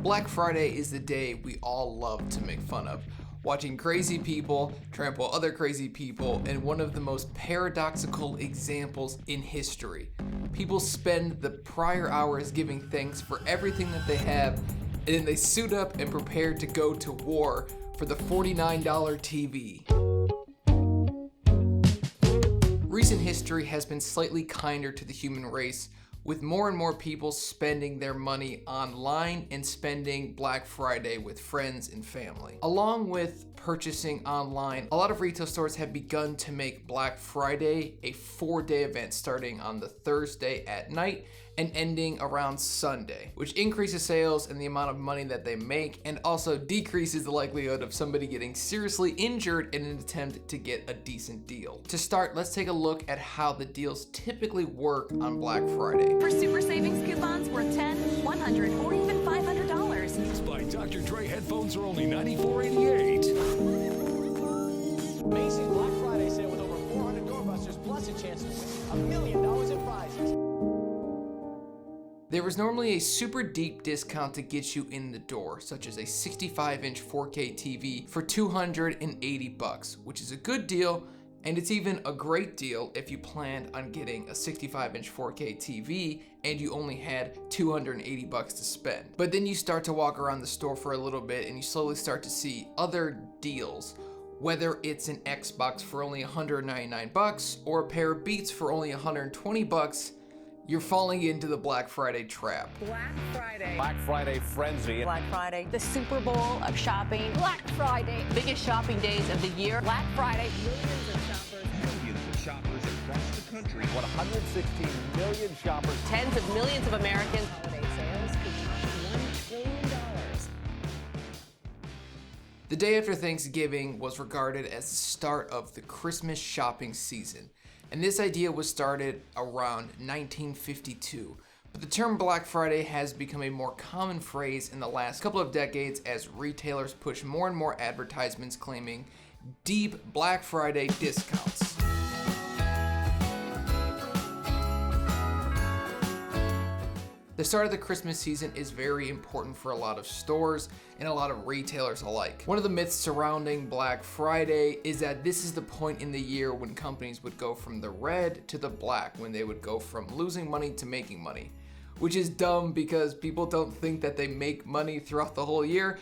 Black Friday is the day we all love to make fun of. Watching crazy people trample other crazy people, and one of the most paradoxical examples in history. People spend the prior hours giving thanks for everything that they have, and then they suit up and prepare to go to war for the $49 TV. Recent history has been slightly kinder to the human race, with more and more people spending their money online and spending Black Friday with friends and family. Along with purchasing online, a lot of retail stores have begun to make Black Friday a 4-day event starting on the Thursday at night and ending around Sunday, which increases sales and the amount of money that they make, and also decreases the likelihood of somebody getting seriously injured in an attempt to get a decent deal. To start, let's take a look at how the deals typically work on Black Friday. For super savings coupons worth $10, $100, or even $500. These by Dr. Dre headphones are only $94.88. Macy's Black Friday sale with over 400 doorbusters plus a chance to win $1 million in prizes. There is normally a super deep discount to get you in the door, such as a 65-inch 4K TV for $280, which is a good deal, and it's even a great deal if you planned on getting a 65-inch 4K TV and you only had $280 to spend. But then you start to walk around the store for a little bit and you slowly start to see other deals, whether it's an Xbox for only $199 or a pair of Beats for only $120. You're falling into the Black Friday trap. Black Friday. Black Friday frenzy. Black Friday. The Super Bowl of shopping. Black Friday. Biggest shopping days of the year. Black Friday. Millions of shoppers across the country. 116 million shoppers. Tens of millions of Americans. Holiday sales could top $1 trillion. The day after Thanksgiving was regarded as the start of the Christmas shopping season, and this idea was started around 1952. But the term Black Friday has become a more common phrase in the last couple of decades as retailers push more and more advertisements claiming deep Black Friday discounts. The start of the Christmas season is very important for a lot of stores and a lot of retailers alike. One of the myths surrounding Black Friday is that this is the point in the year when companies would go from the red to the black, when they would go from losing money to making money, which is dumb because people don't think that they make money throughout the whole year.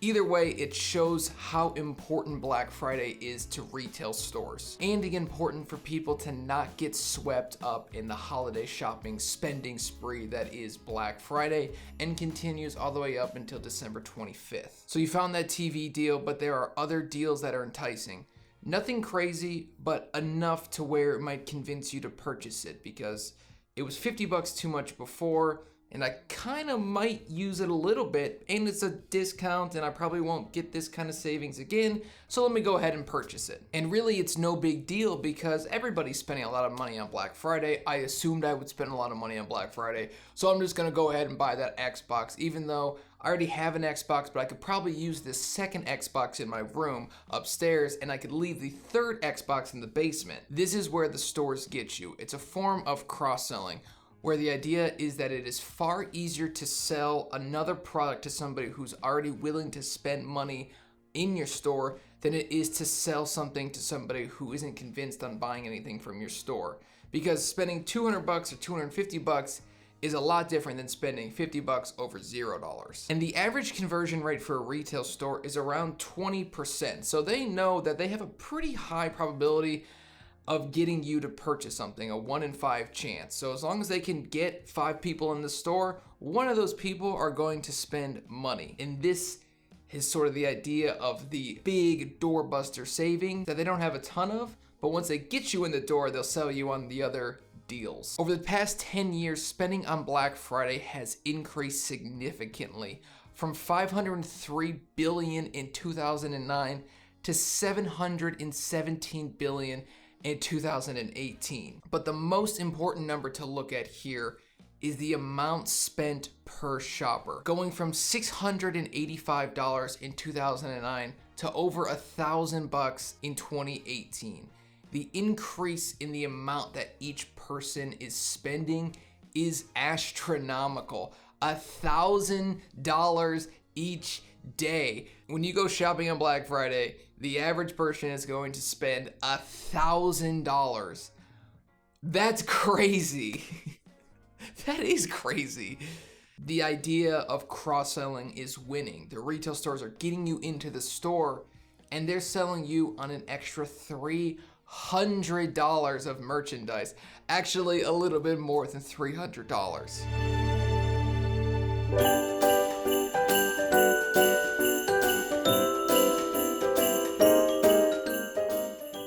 Either way, it shows how important Black Friday is to retail stores, and important for people to not get swept up in the holiday shopping spending spree that is Black Friday and continues all the way up until December 25th. So you found that TV deal, but there are other deals that are enticing. Nothing crazy, but enough to where it might convince you to purchase it because it was $50 too much before, and I kind of might use it a little bit, and it's a discount, and I probably won't get this kind of savings again, so let me go ahead and purchase it. And really, it's no big deal because everybody's spending a lot of money on Black Friday. I assumed I would spend a lot of money on Black Friday, so I'm just gonna go ahead and buy that Xbox, even though I already have an Xbox, but I could probably use this second Xbox in my room upstairs, and I could leave the third Xbox in the basement. This is where the stores get you. It's a form of cross-selling, where the idea is that it is far easier to sell another product to somebody who's already willing to spend money in your store than it is to sell something to somebody who isn't convinced on buying anything from your store. Because spending $200 or $250 is a lot different than spending $50 over $0. And the average conversion rate for a retail store is around 20%. So they know that they have a pretty high probability of getting you to purchase something, a 1 in 5 chance. So as long as they can get 5 people in the store, one of those people are going to spend money. And this is sort of the idea of the big doorbuster saving that they don't have a ton of, but once they get you in the door, they'll sell you on the other deals. Over the past 10 years, spending on Black Friday has increased significantly from $503 billion in 2009 to $717 billion in 2018. But the most important number to look at here is the amount spent per shopper, going from $685 in 2009 to over $1,000 in 2018. The increase in the amount that each person is spending is astronomical. $1,000 each day. When you go shopping on Black Friday, the average person is going to spend $1,000. That's crazy. That is crazy. The idea of cross-selling is winning. The retail stores are getting you into the store and they're selling you on an extra $300 of merchandise. Actually, a little bit more than $300.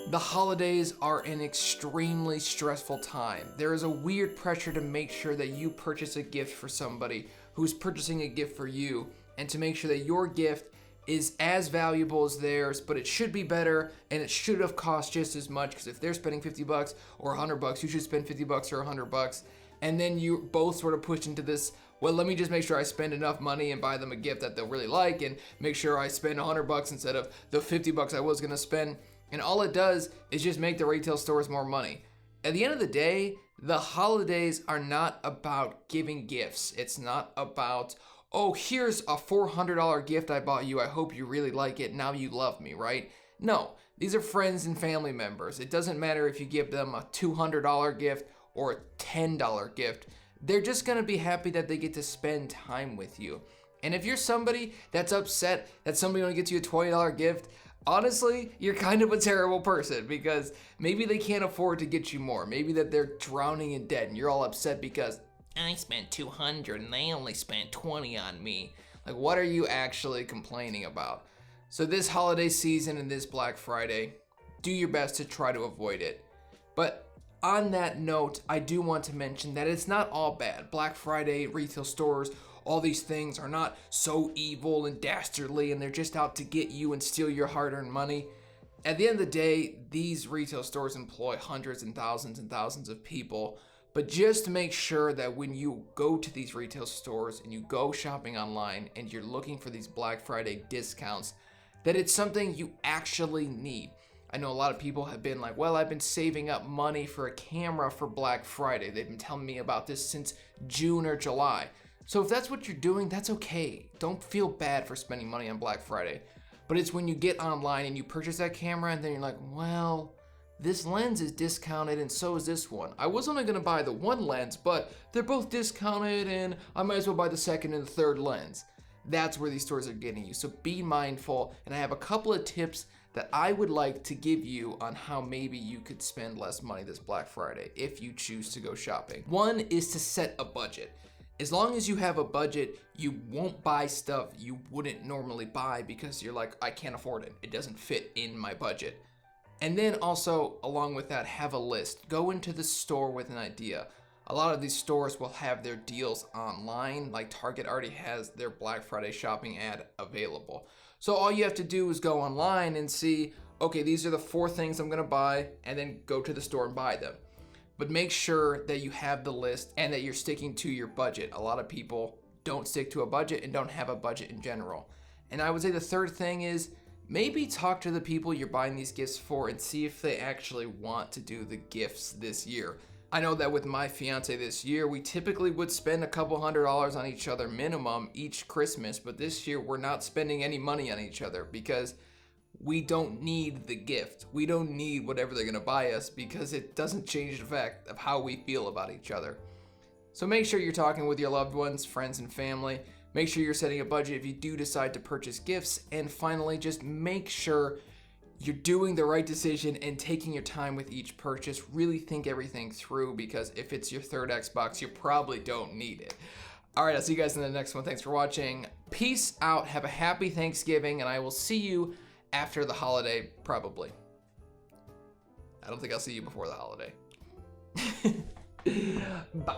The holidays are an extremely stressful time. There is a weird pressure to make sure that you purchase a gift for somebody who's purchasing a gift for you, and to make sure that your gift is as valuable as theirs, but it should be better and it should have cost just as much, because if they're spending $50 or $100, you should spend $50 or $100. And then you both sort of push into this, well, let me just make sure I spend enough money and buy them a gift that they'll really like, and make sure I spend $100 instead of the $50 I was gonna spend. And all it does is just make the retail stores more money. At the end of the day, the holidays are not about giving gifts. It's not about, oh, here's a $400 gift I bought you. I hope you really like it. Now you love me, right? No, these are friends and family members. It doesn't matter if you give them a $200 gift or a $10 gift. They're just gonna be happy that they get to spend time with you. And if you're somebody that's upset that somebody only gets you a $20 gift, honestly, you're kind of a terrible person, because maybe they can't afford to get you more. Maybe that they're drowning in debt and you're all upset because I spent $200 and they only spent $20 on me. Like, what are you actually complaining about? So this holiday season and this Black Friday, do your best to try to avoid it. But on that note, I do want to mention that it's not all bad. Black Friday, retail stores, all these things are not so evil and dastardly and they're just out to get you and steal your hard-earned money. At the end of the day, these retail stores employ hundreds and thousands of people. But just make sure that when you go to these retail stores and you go shopping online and you're looking for these Black Friday discounts, that it's something you actually need. I know a lot of people have been like, well, I've been saving up money for a camera for Black Friday. They've been telling me about this since June or July. So if that's what you're doing, that's okay. Don't feel bad for spending money on Black Friday. But it's when you get online and you purchase that camera and then you're like, well, this lens is discounted and so is this one. I was only gonna buy the one lens, but they're both discounted and I might as well buy the second and the third lens. That's where these stores are getting you. So be mindful, and I have a couple of tips that I would like to give you on how maybe you could spend less money this Black Friday if you choose to go shopping. One is to set a budget. As long as you have a budget, you won't buy stuff you wouldn't normally buy because you're like, I can't afford it. It doesn't fit in my budget. And then also, along with that, have a list. Go into the store with an idea. A lot of these stores will have their deals online, like Target already has their Black Friday shopping ad available. So all you have to do is go online and see, okay, these are the 4 things I'm gonna buy, and then go to the store and buy them. But make sure that you have the list and that you're sticking to your budget. A lot of people don't stick to a budget and don't have a budget in general. And I would say the third thing is maybe talk to the people you're buying these gifts for and see if they actually want to do the gifts this year. I know that with my fiance this year, we typically would spend a couple $100s on each other minimum each Christmas, but this year we're not spending any money on each other because we don't need the gift. We don't need whatever they're gonna buy us because it doesn't change the fact of how we feel about each other. So make sure you're talking with your loved ones, friends, and family. Make sure you're setting a budget if you do decide to purchase gifts. And finally, just make sure you're doing the right decision and taking your time with each purchase. Really think everything through, because if it's your third Xbox, you probably don't need it. All right, I'll see you guys in the next one. Thanks for watching. Peace out. Have a happy Thanksgiving, and I will see you after the holiday, probably. I don't think I'll see you before the holiday. Bye.